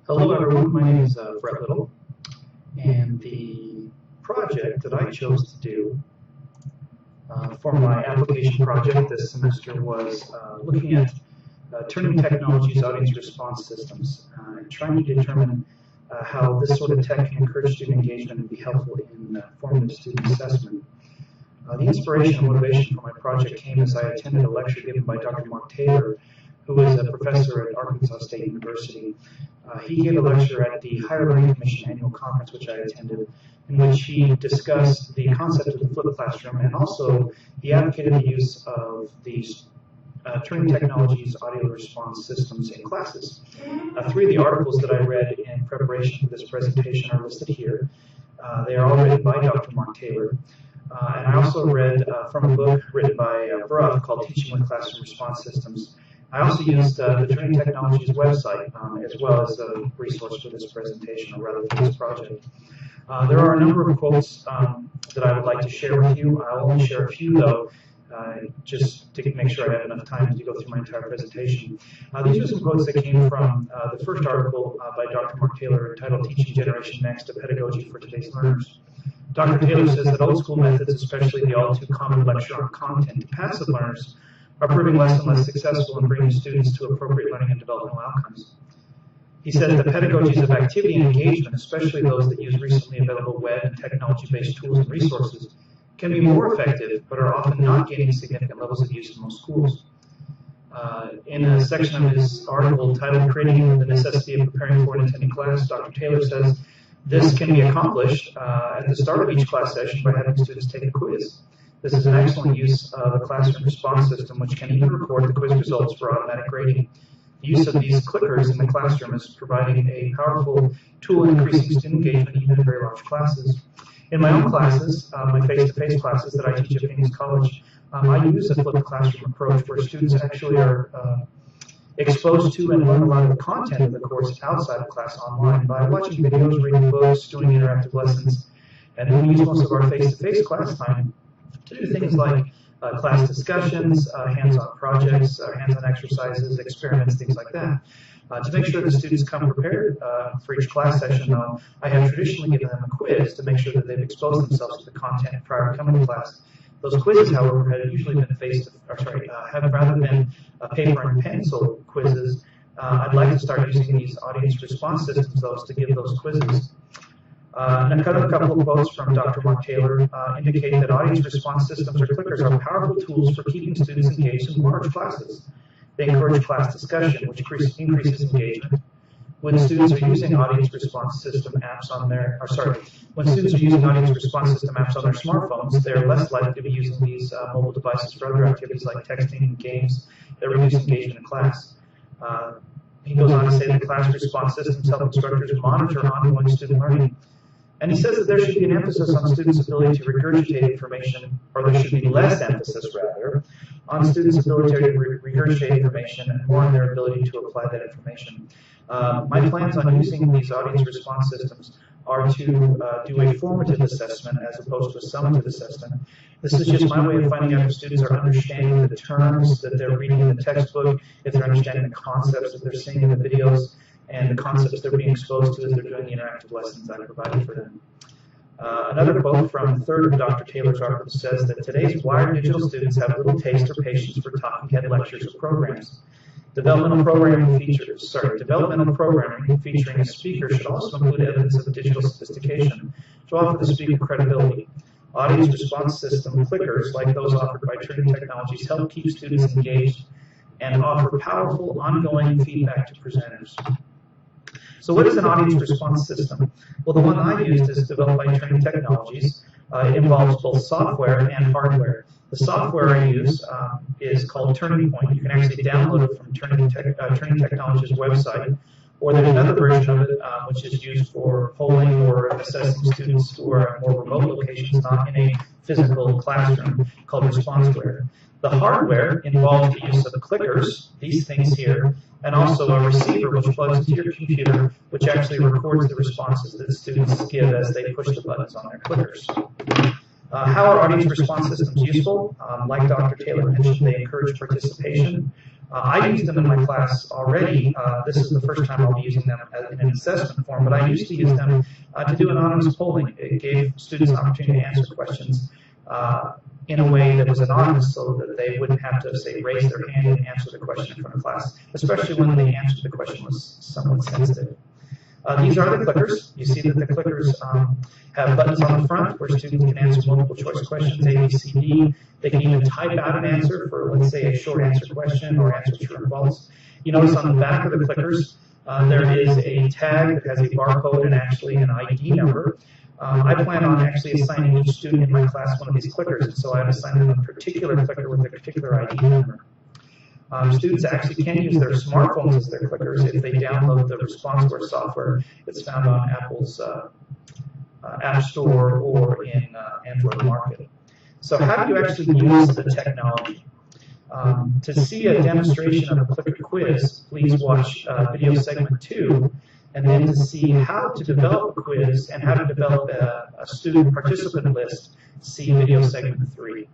Hello everyone, my name is Brett Little, and the project that I chose to do for my application project this semester was looking at turning technology's audience response systems and trying to determine how this sort of tech can encourage student engagement and be helpful in formative student assessment. The inspiration and motivation for my project came as I attended a lecture given by Dr. Mark Taylor, who is a professor at Arkansas State University. He gave a lecture at the Higher Learning Commission annual conference, which I attended, in which he discussed the concept of the flipped classroom, and also he advocated the use of these turning technologies audio response systems in classes. Three of the articles that I read in preparation for this presentation are listed here. They are all written by Dr. Mark Taylor. And I also read from a book written by Bruff called Teaching with Classroom Response Systems. I also used the Turning Technologies website as well as a resource for this presentation, or rather for this project. There are a number of quotes that I would like to share with you. I'll only share a few though, just to make sure I have enough time to go through my entire presentation. These are some quotes that came from the first article by Dr. Mark Taylor entitled Teaching Generation Next, a Pedagogy for Today's Learners. Dr. Taylor says that old school methods, especially the all too common lecture on content to passive learners, are proving less and less successful in bringing students to appropriate learning and developmental outcomes. He says that pedagogies of activity and engagement, especially those that use recently available web and technology-based tools and resources, can be more effective, but are often not gaining significant levels of use in most schools. In a section of his article titled Creating the Necessity of Preparing for an Attending Class, Dr. Taylor says this can be accomplished at the start of each class session by having students take a quiz. This is an excellent use of a classroom response system which can even record the quiz results for automatic grading. The use of these clickers in the classroom is providing a powerful tool in increasing student engagement even in very large classes. In my own classes, my face-to-face classes that I teach at Phoenix College, I use a flipped classroom approach where students actually are exposed to and learn a lot of the content of the course outside of class online by watching videos, reading books, doing interactive lessons, and then we use most of our face-to-face class time to do things like class discussions, hands-on projects, hands-on exercises, experiments, things like that. To make sure the students come prepared for each class session, though, I have traditionally given them a quiz to make sure that they've exposed themselves to the content prior to coming to class. Those quizzes, however, have usually been have rather been paper and pencil quizzes. I'd like to start using these audience response systems, though, to give those quizzes. And a couple of quotes from Dr. Mark Taylor indicate that audience response systems or clickers are powerful tools for keeping students engaged in large classes. They encourage class discussion, which increases engagement. When students are using audience response system apps on their, when students are using audience response system apps on their smartphones, they're less likely to be using these mobile devices for other activities like texting and games that reduce engagement in class. He goes on to say that class response systems help instructors monitor ongoing student learning. And he says that there should be an emphasis on students' ability to regurgitate information, or there should be less emphasis, rather, on students' ability to regurgitate information and more on their ability to apply that information. My plans on using these audience response systems are to do a formative assessment as opposed to a summative assessment. This is just my way of finding out if students are understanding the terms that they're reading in the textbook, if they're understanding the concepts that they're seeing in the videos, and the concepts they're being exposed to as they're doing the interactive lessons I provided for them. Another quote from the third of Dr. Taylor's article says that today's wired digital students have little taste or patience for talking head lectures or programs. Developmental programming featuring a speaker should also include evidence of digital sophistication to offer the speaker credibility. Audience response system clickers, like those offered by Turning Technologies, help keep students engaged and offer powerful, ongoing feedback to presenters. So what is an audience response system? Well, the one I used is developed by Turning Technologies. It involves both software and hardware. The software I use is called Turning Point. You can actually download it from Turning Technologies' website, or there's another version of it which is used for polling or assessing students who are at more remote locations, not in a physical classroom, called ResponseWare. The hardware involves the use of clickers, these things here, and also a receiver which plugs into your computer, which actually records the responses that students give as they push the buttons on their clickers. How are audience response systems useful? Like Dr. Taylor mentioned, they encourage participation. I use them in my class already. This is the first time I'll be using them in an assessment form, but I used to use them to do anonymous polling. It gave students an opportunity to answer questions in a way that was anonymous so that they wouldn't have to, say, raise their hand and answer the question in front of class, especially when the answer to the question was somewhat sensitive. These are the clickers. You see that the clickers have buttons on the front where students can answer multiple choice questions, A, B, C, D. They can even type out an answer for, let's say, a short answer question or answer true or false. You notice on the back of the clickers, there is a tag that has a barcode and actually an ID number. I plan on actually assigning each student in my class one of these clickers, and so I've assigned them a particular clicker with a particular ID number. Students actually can use their smartphones as their clickers if they download the ResponseWare software that's found on Apple's App Store or in Android Market. So how do you actually use the technology? To see a demonstration of a clicker quiz, please watch video segment 2, and then to see how to develop a quiz and how to develop a student participant list, see video segment 3.